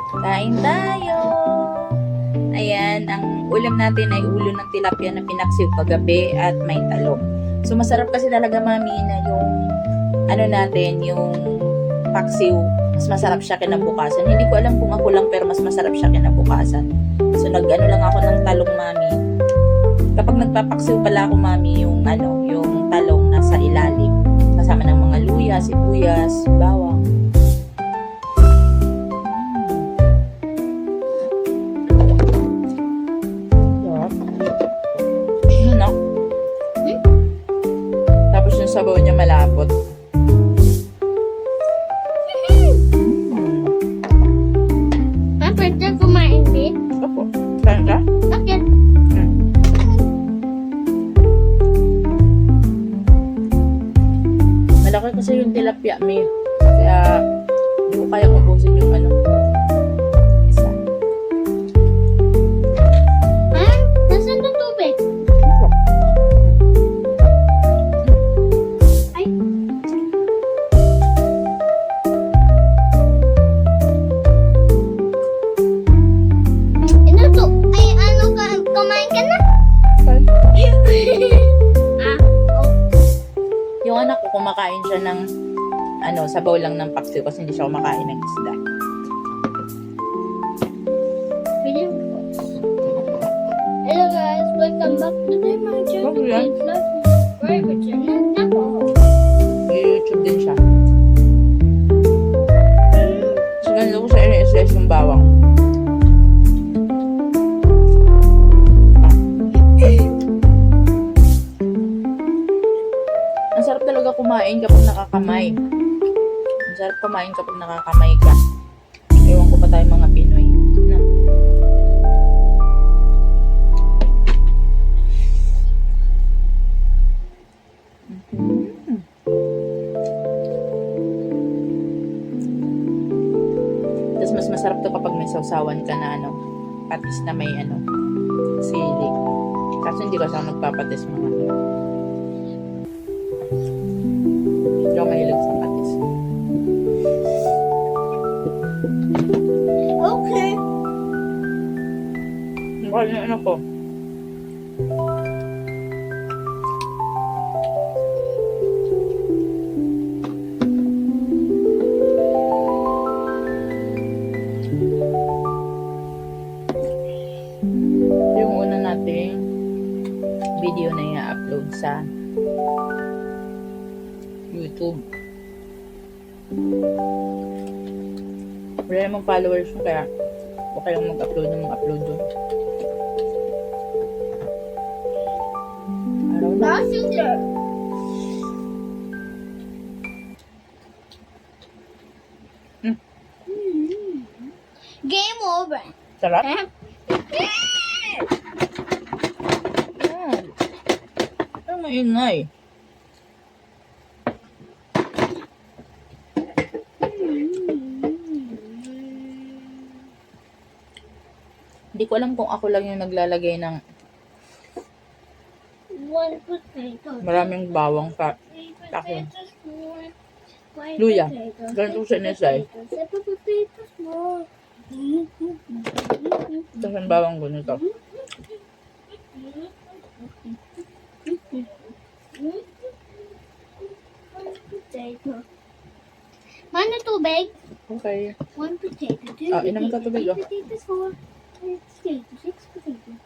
Kain tayo! Ayan, ang ulam natin ay ulo ng tilapia na pinaksiw kagabi at may talong. So, masarap kasi talaga, mami, na yung natin, yung paksiw. Mas masarap siya kinabukasan. Hindi ko alam kung ako lang, pero mas masarap siya kinabukasan. So, lang ako ng talong, mami. Kapag nagpapaksiw pala ako, mami, yung talong nasa ilalim. Kasama ng mga luya, sibuyas, bawang. Tapos yung sabaw niya malapot. Pwede kumain din? Opo. Saan ka? Bakit? Malaki kasi yung tilapia, mi. Kaya, hindi ko kaya ubusin yung isa. Nasaan ang tubig? Ay. Ito, kumain ka na? Yung anak ko, kumakain siya ng sabaw lang ng paksiw kasi hindi siya kumakain ng isda. Hello guys, welcome back to my channel. Okay, yan. Please like and subscribe my channel. Nako. YouTube din siya. So, ganito ko sa i-slice yung bawang. Ang sarap talaga kumain kapag nakakamay. Ang sarap kumain kapag nakakamay ka. Ewan ko pa tayo mga Pinoy. Na. Tapos mas masarap to kapag may sausawan ka na patis na may sili. Kaso hindi kasi ako nagpapatis mga hindi ako mahilig sa patis. Okay. Bakit yung ko? Yung una nating video na i-upload sa YouTube. Wala namang followers mo, kaya huwag kayong mag-upload ng mag-upload doon. Araw na. Passenger. Game over. Sarap? Eh? Pero maingay. Hindi ko alam kung ako lang yung naglalagay ng One potato. maraming bawang sa Three akin. potatoes more. Five Luya. potatoes. Ganito siya inisay. Seven potatoes more. Tapos ang bawang ganito. Potato. One tubig. Okay. One potato. Two Inom ka tubig, Three potatoes. Four potatoes. Six potatoes.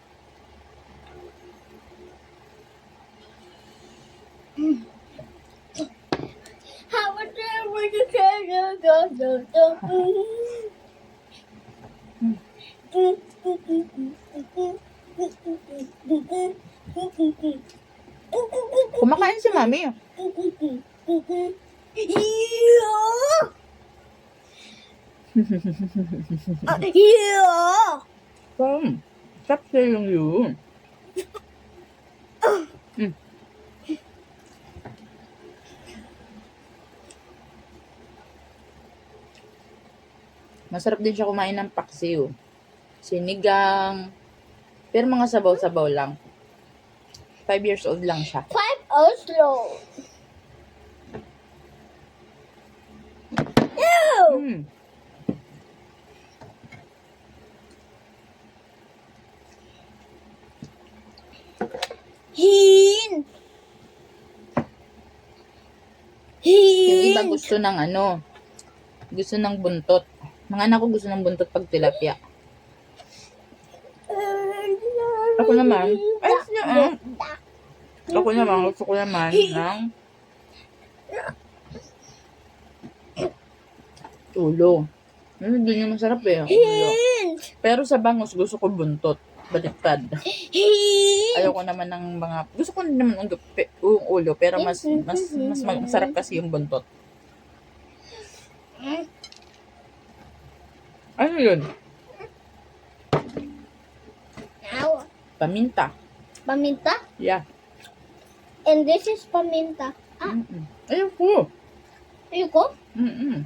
How much would you say? Kumakain si mami. Sarap siya yung yun. Masarap din siya kumain ng paksiw. Sinigang. Pero mga sabaw-sabaw lang. 5 years old lang siya. 5 Oslo. Ew! Mm. Hint. Yung iba Hint. gusto ng gusto ng buntot. Mga anak ko gusto ng buntot pag tilapia. Ako naman, gusto ko naman ng ulo. Hindi niya masarap eh, ulo. Hint. Pero sa bangus, gusto ko buntot. Baliktad. Hint. Ayoko naman ng gusto ko naman ng ulo, pero masarap kasi yung buntot. Ano yun? Now, Paminta. paminta. Yeah. And this is paminta. Mm-mm. Ayoko. Ayoko? Mm-mm.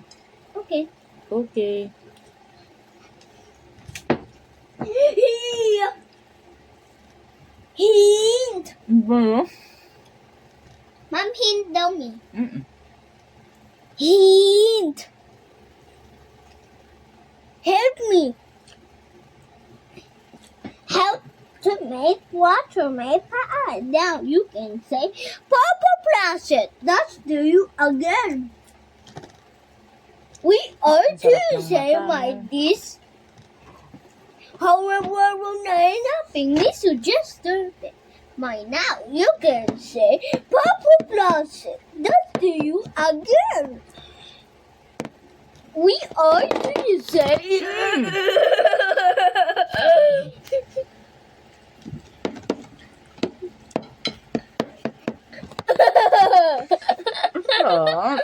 Okay. Okay. Hint. Ano? Mom, hint daw me. Mm-mm. Hint. Help me. Help to make water my pie. Now you can say, Papa Placid. That's do you again. We are Ang to sarap ng say mata. like this. However, when I nothing is suggested. My now you can say, Papa Placid. That's do you again. We are to say. Sarap.